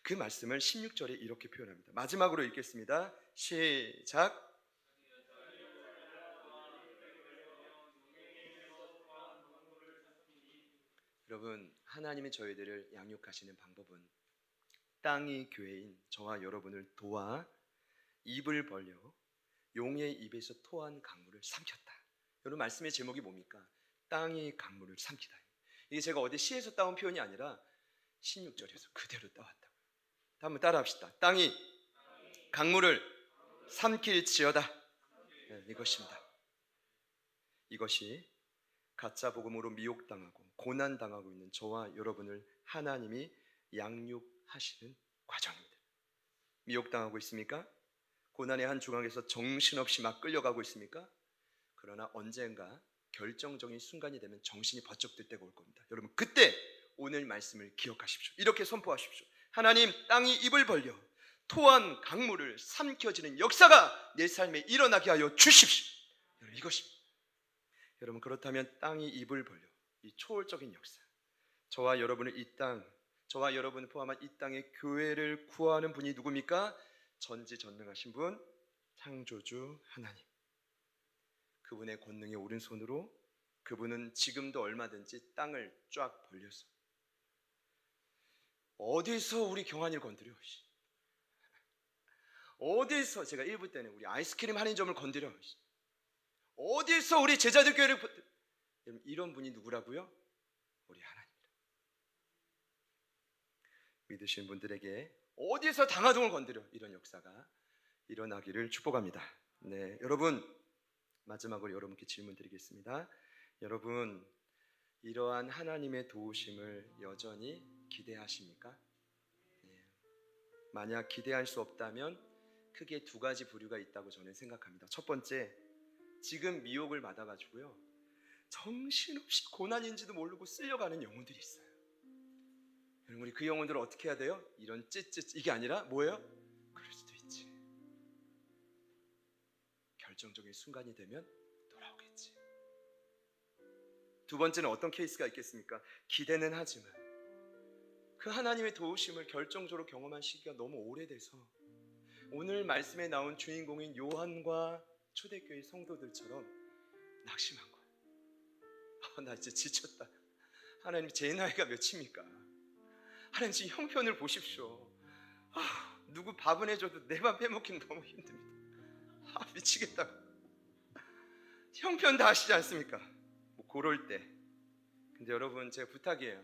Speaker 1: 그 말씀을 16절에 이렇게 표현합니다. 마지막으로 읽겠습니다. 시작. 여러분, 하나님이 저희들을 양육하시는 방법은 땅이 교회인 저와 여러분을 도와 입을 벌려 용의 입에서 토한 강물을 삼켰다. 여러분, 말씀의 제목이 뭡니까? 땅이 강물을 삼키다. 이게 제가 어디 시에서 따온 표현이 아니라 16절에서 그대로 따왔다고요. 한번 따라합시다. 땅이 강물을 삼킬지어다. 네, 이것입니다. 이것이 가짜 복음으로 미혹당하고 고난당하고 있는 저와 여러분을 하나님이 양육하시는 과정입니다. 미혹당하고 있습니까? 고난의 한 중앙에서 정신없이 막 끌려가고 있습니까? 그러나 언젠가 결정적인 순간이 되면 정신이 번쩍 들 때가 올 겁니다. 여러분, 그때 오늘 말씀을 기억하십시오. 이렇게 선포하십시오. 하나님, 땅이 입을 벌려 토한 강물을 삼켜지는 역사가 내 삶에 일어나게 하여 주십시오. 여러분, 이것입니다. 여러분, 그렇다면 땅이 입을 벌려 이 초월적인 역사, 저와 여러분을 저와 여러분을 포함한 이 땅의 교회를 구하는 분이 누굽니까? 전지전능하신 분, 창조주 하나님. 그분의 권능의 오른손으로 그분은 지금도 얼마든지 땅을 쫙 벌려서 어디서 우리 경환이를 건드려? 어디서 제가 1부 때는 우리 아이스크림 할인점을 건드려? 어디서 우리 제자들 교회를 이런 분이 누구라고요? 우리 하나님입니다. 믿으시는 분들에게 어디서 당하동을 건드려 이런 역사가 일어나기를 축복합니다. 네, 여러분, 마지막으로 여러분께 질문 드리겠습니다. 여러분, 이러한 하나님의 도우심을 여전히 기대하십니까? 네. 만약 기대할 수 없다면 크게 두 가지 부류가 있다고 저는 생각합니다. 첫 번째, 지금 미혹을 받아가지고요, 정신없이 고난인지도 모르고 쓸려가는 영혼들이 있어요. 여러분, 우리 그 영혼들을 어떻게 해야 돼요? 이런 찌찌 이게 아니라 뭐예요? 그럴 수도 있지. 결정적인 순간이 되면 두 번째는 어떤 케이스가 있겠습니까? 기대는 하지만 그 하나님의 도우심을 결정적으로 경험한 시기가 너무 오래돼서 오늘 말씀에 나온 주인공인 요한과 초대교회 성도들처럼 낙심한 거예요. 나 이제 지쳤다. 하나님, 제 나이가 몇입니까? 하나님, 지금 형편을 보십시오. 누구 밥은 해줘도 내 밥 해먹기는 너무 힘듭니다. 미치겠다. 형편 다 아시지 않습니까? 뭐 그럴 때. 근데 여러분, 제 부탁이에요.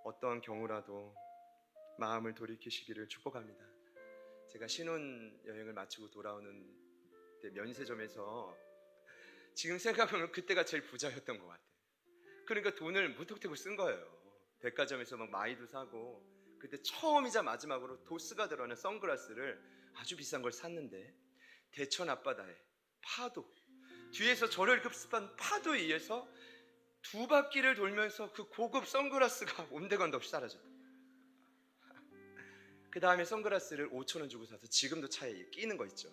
Speaker 1: 어떠한 경우라도 마음을 돌이키시기를 축복합니다. 제가 신혼여행을 마치고 돌아오는 때 면세점에서 지금 생각하면 그때가 제일 부자였던 것 같아요. 그러니까 돈을 무턱대고 쓴 거예요. 백화점에서 막 마이도 사고, 그때 처음이자 마지막으로 도스가 들어가는 선글라스를 아주 비싼 걸 샀는데, 대천 앞바다에 파도, 뒤에서 저를 급습한 파도에 의해서 두 바퀴를 돌면서 그 고급 선글라스가 온데간도 없이 사라졌다. 그 다음에 선글라스를 5,000원 주고 사서 지금도 차에 끼는 거 있죠.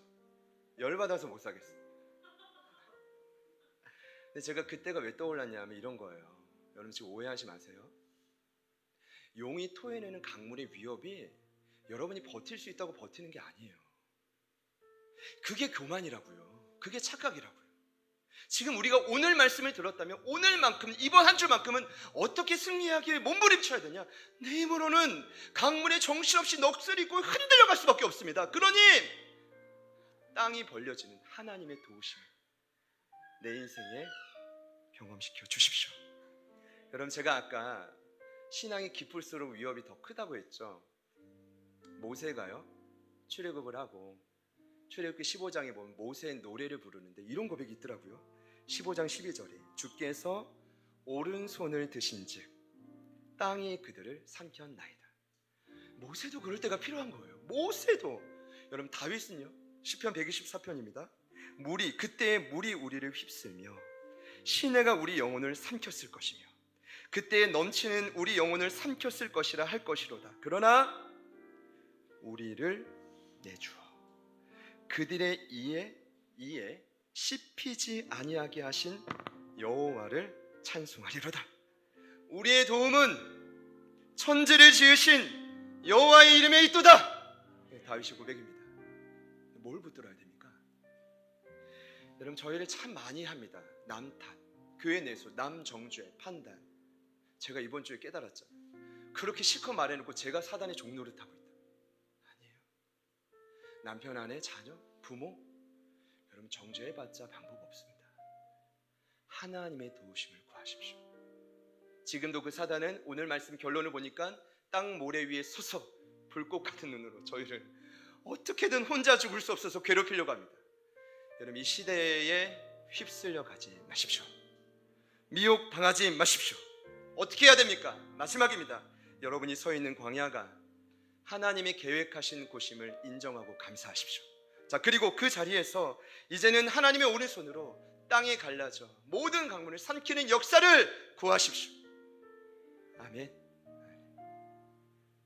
Speaker 1: 열받아서 못 사겠어. 근데 제가 그때가 왜 떠올랐냐면 이런 거예요. 여러분 지금 오해하지 마세요. 용이 토해내는 강물의 위협이 여러분이 버틸 수 있다고 버티는 게 아니에요. 그게 교만이라고요. 그게 착각이라고요. 지금 우리가 오늘 말씀을 들었다면 오늘만큼, 이번 한 주만큼은 어떻게 승리하기 위해 몸부림쳐야 되냐? 내 힘으로는 강물에 정신없이 넋을 잃고 흔들려갈 수밖에 없습니다. 그러니 땅이 벌려지는 하나님의 도우심을 내 인생에 경험시켜 주십시오. 여러분, 제가 아까 신앙이 깊을수록 위협이 더 크다고 했죠. 모세가요, 출애굽을 하고 출애굽기 15장에 보면 모세의 노래를 부르는데 이런 고백이 있더라고요. 15장 12절에 주께서 오른손을 드신즉 땅이 그들을 삼켰나이다. 모세도 그럴 때가 필요한 거예요. 모세도. 여러분, 다윗은요, 시편 124편입니다. 그때의 물이 우리를 휩쓸며 시내가 우리 영혼을 삼켰을 것이며 그때에 넘치는 우리 영혼을 삼켰을 것이라 할 것이로다. 그러나 우리를 내주어 그들의 이에 씹히지 아니하게 하신 여호와를 찬송하리로다. 우리의 도움은 천지를 지으신 여호와의 이름에 있도다. 다윗의 고백입니다. 뭘 붙들어야 됩니까? 여러분, 저희를 참 많이 합니다. 남 탓, 교회 내에서 남 정죄, 판단. 제가 이번 주에 깨달았죠. 그렇게 실컷 말해놓고 제가 사단의 종노릇 하고 있다. 아니에요. 남편, 아내, 자녀, 부모, 여러분 정죄해봤자 방법 없습니다. 하나님의 도우심을 구하십시오. 지금도 그 사단은 오늘 말씀 결론을 보니까 땅 모래 위에 서서 불꽃 같은 눈으로 저희를 어떻게든 혼자 죽을 수 없어서 괴롭히려고 합니다. 여러분, 이 시대에 휩쓸려 가지 마십시오. 미혹당하지 마십시오. 어떻게 해야 됩니까? 마지막입니다. 여러분이 서 있는 광야가 하나님이 계획하신 곳임을 인정하고 감사하십시오. 자, 그리고 그 자리에서 이제는 하나님의 오른손으로 땅이 갈라져 모든 강물을 삼키는 역사를 구하십시오. 아멘.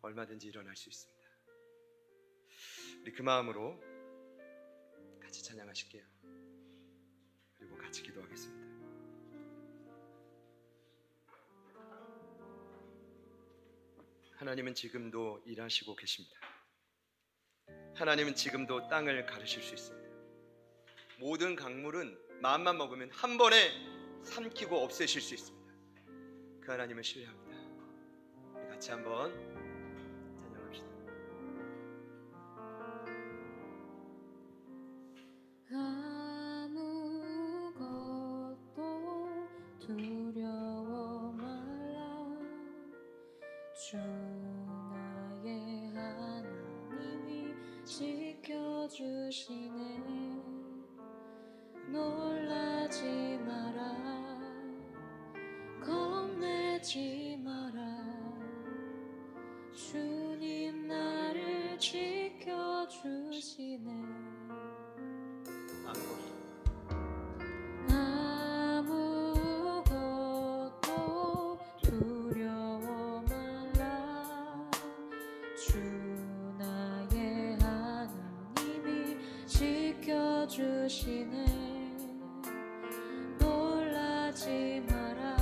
Speaker 1: 얼마든지 일어날 수 있습니다. 우리 그 마음으로 같이 찬양하실게요. 그리고 같이 기도하겠습니다. 하나님은 지금도 일하시고 계십니다. 하나님은 지금도 땅을 가르실 수 있습니다. 모든 강물은 마음만 먹으면 한 번에 삼키고 없애실 수 있습니다. 그 하나님을 신뢰합니다. 우리 같이 한번 찬양합시다.
Speaker 2: 아무것도 두려워 말라. 주 나의 하나님이 지켜주시네. 놀라지 마라, 겁내지 마라. 주님 나를 지켜주시네. 아무것도 두려워 말라. 주 나의 하나님이 지켜주시네. 놀라지 마라,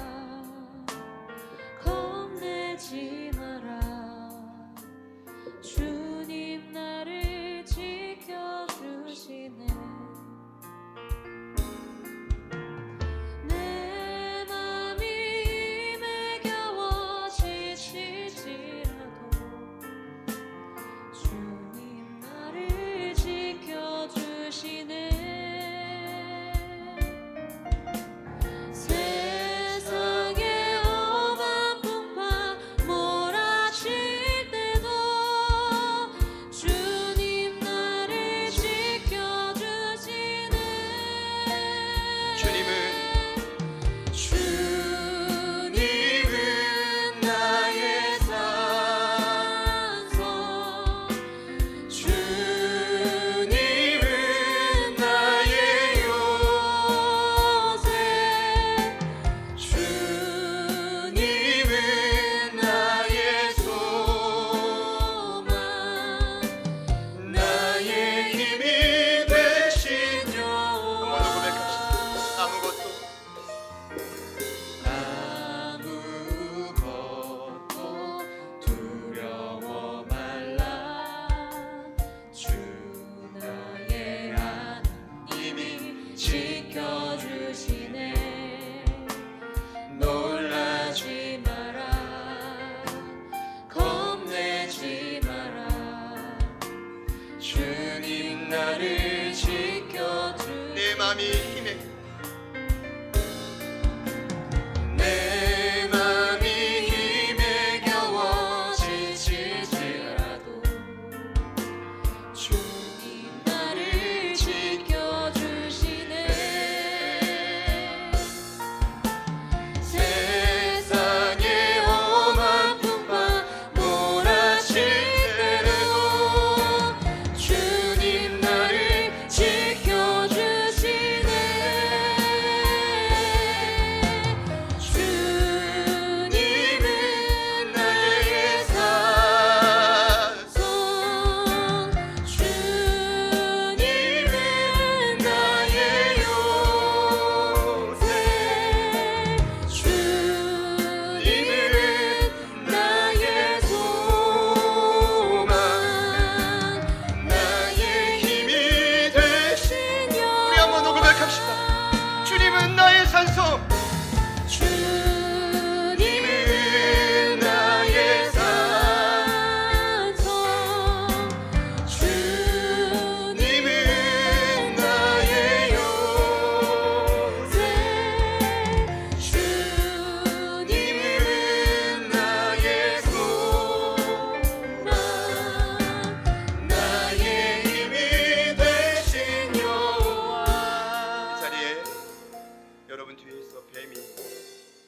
Speaker 1: 가운데서 뱀이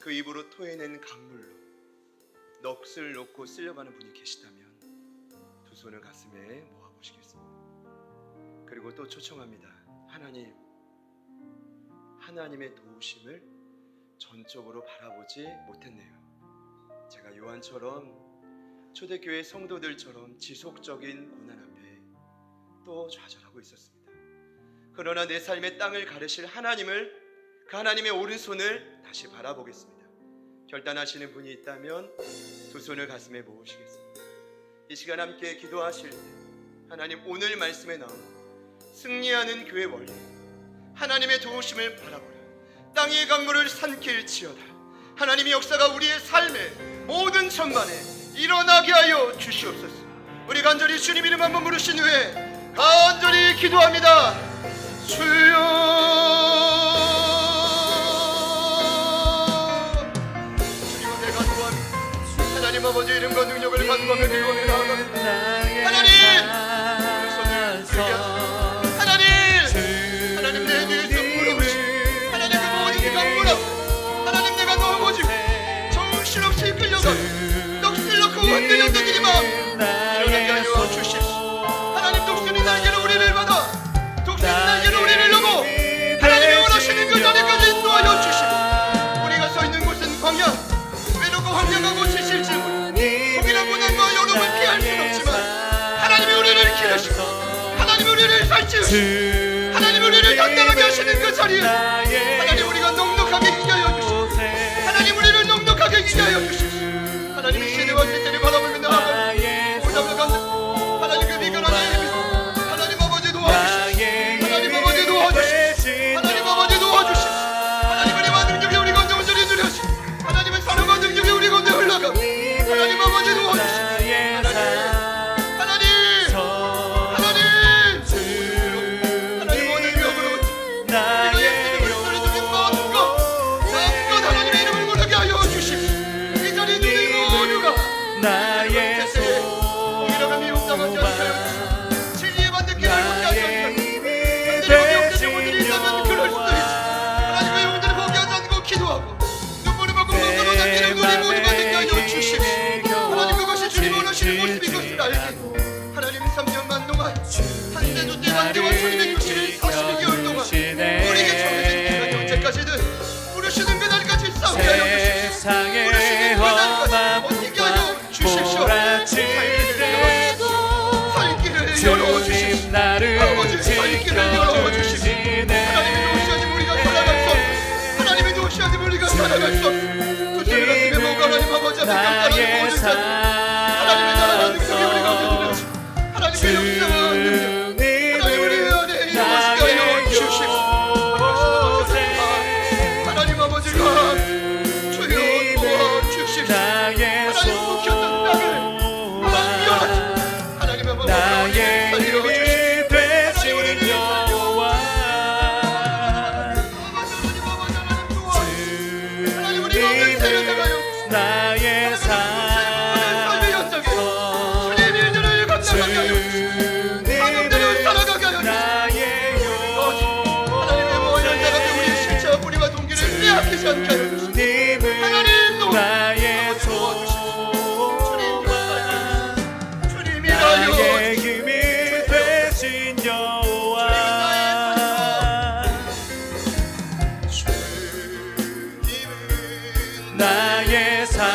Speaker 1: 그 입으로 토해낸 강물로 넋을 놓고 쓸려가는 분이 계시다면 두 손을 가슴에 모아보시겠습니다. 그리고 또 초청합니다. 하나님의 도우심을 전적으로 바라보지 못했네요. 제가 요한처럼 초대교회 성도들처럼 지속적인 고난 앞에 또 좌절하고 있었습니다. 그러나 내 삶의 땅을 가르실 하나님을, 그 하나님의 오른손을 다시 바라보겠습니다. 결단하시는 분이 있다면 두 손을 가슴에 모으시겠습니다. 이 시간 함께 기도하실 때 하나님, 오늘 말씀에 나온 승리하는 교회 원리, 하나님의 도우심을 바라보라. 땅의 강물을 삼킬지어다. 하나님의 역사가 우리의 삶의 모든 전반에 일어나게 하여 주시옵소서. 우리 간절히 주님 이름 한번 부르신 후에 간절히 기도합니다. 주여, 주님 내가 도와합니다. 하나님 아버지 이름과 능력을 간구하며 기도하며 나아갑니다. 하나님, 그 손을 들게 하소서. 하나님 내 뒤에서 물어보시고, 하나님 그 모든 강물하고, 하나님 내가 넘어지고 정신없이 끌려가고 넋을 놓고 흔들렸던 이 마음 일어나게 하여 주십시오. 하나님, 독수리 날개로 우리를 받아 독수리 날개로 우리를 넘어 하나님이 원하시는 그 자리까지 인도하여 주시고, 우리가 서 있는 곳은 광야, 외롭고 황량하고 지실지 고기란 고난과 여름을 피할 순 없지만 하나님이 우리를 기르시고 하나님이 우리를 살찌우시고 하나님이 우리를 단단하게 하시는 그 자리에 하나님, 우리가 넉넉하게 이겨 하여 주시고 하나님, 우리를 넉넉하게 이겨 하여 주십시오. 하나님, 이 시대와 시대를 바라보며 나아가는 오답을 갖는 하나님, 그 비결 안에 하나님 아버지 도와주십시오. 하나님 아버지 도와주십시오. 하나님 아버지 도와주십시오. 하나님, 은혜와 능력이 우리 가운데 온전히 누려지고 하나님의 사랑과 능력이 우리 가운데 흘러가고 하나님 아버지 도와주십시오. 하나님, 3년만 동안 한세주 때만대와 주님의 육신을 42개월 동안 우리에게 정해진 기간이 언제까지든 부르시는 그날까지 싸우게 하여 주십시오. 부르시는 그날까지 버티게 하여 주십시오. 살 길을 열어주십시오. 아버지, 살 길을 열어주십시오. 하나님의 도우시하지 우리가 살아갈 수 없고, 하나님의 도우시하지 우리가 살아갈 수 없고, 두 손을 가슴에 모으고 하나님 아버지 앞에 깜깜한 모든 자 하나님의 나라가 능력이 우리 가운데 누려지고 하나님의 역사와 능력 하나님 우리 안에 일어나시게 하여 주십시오. 하나님 아버지가 주여 도와주십시오. 하나님 묵혔던 땅을 완전하게 하나님 아버지 살려주십시오. 하나님 우리를 살려와 하나님 우리 가운데 세려나가요.
Speaker 3: 나의
Speaker 1: 삶의 현장에 주님 일들을 감당하게 하여 주십시오. 하나님들을 살아가게 하여 주십시오. 하나님의 모든 자가 우리의 실체와 뿌리와 동기를 빼앗기지 않게 하여 주십시오. 하나님 또
Speaker 3: 나의
Speaker 1: 도와주십시오. 주님이
Speaker 3: 나의 힘이 되신 여호와 나의 산성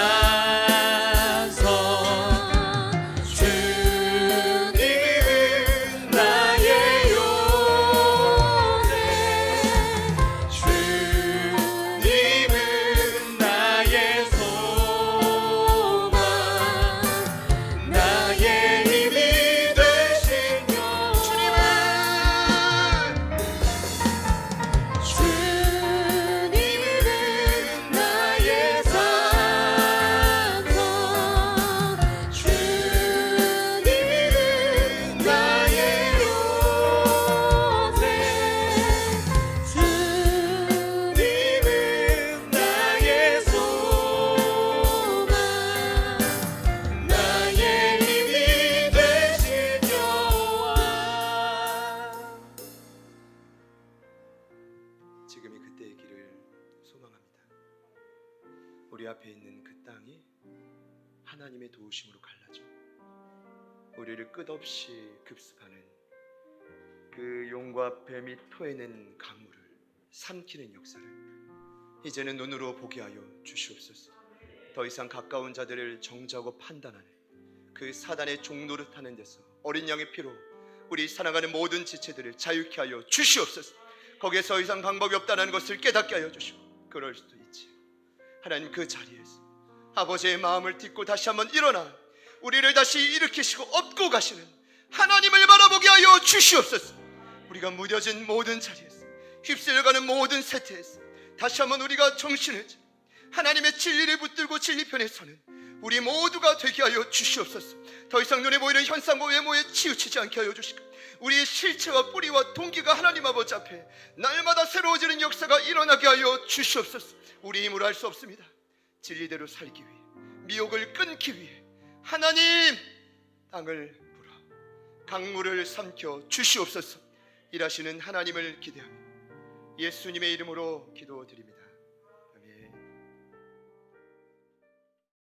Speaker 3: 주님은 나의 요새 주님은 나의 소망 나의 힘이 되신 여호와
Speaker 2: 주님은 나의 산
Speaker 1: 우리 앞에 있는 그 땅이 하나님의 도우심으로 갈라져 우리를 끝없이 급습하는 그 용과 뱀이 토해낸 강물을 삼키는 역사를 이제는 눈으로 보게 하여 주시옵소서. 더 이상 가까운 자들을 정죄하고 판단하는 그 사단의 종노릇 하는 데서 어린 양의 피로 우리 살아가는 모든 지체들을 자유케 하여 주시옵소서. 거기에서 더 이상 방법이 없다는 것을 깨닫게 하여 주시고, 그럴 수도 있지 하나님, 그 자리에서 아버지의 마음을 딛고 다시 한번 일어나 우리를 다시 일으키시고 업고 가시는 하나님을 바라보게 하여 주시옵소서. 우리가 무뎌진 모든 자리에서, 휩쓸려가는 모든 세태에서 다시 한번 우리가 정신을 차려 하나님의 진리를 붙들고 진리편에 서는 우리 모두가 되게 하여 주시옵소서. 더 이상 눈에 보이는 현상과 외모에 치우치지 않게 하여 주시고, 우리의 실체와 뿌리와 동기가 하나님 아버지 앞에 날마다 새로워지는 역사가 일어나게 하여 주시옵소서. 우리 힘으로 할 수 없습니다. 진리대로 살기 위해, 미혹을 끊기 위해 하나님, 땅을 불어 강물을 삼켜 주시옵소서. 일하시는 하나님을 기대하며 예수님의 이름으로 기도드립니다.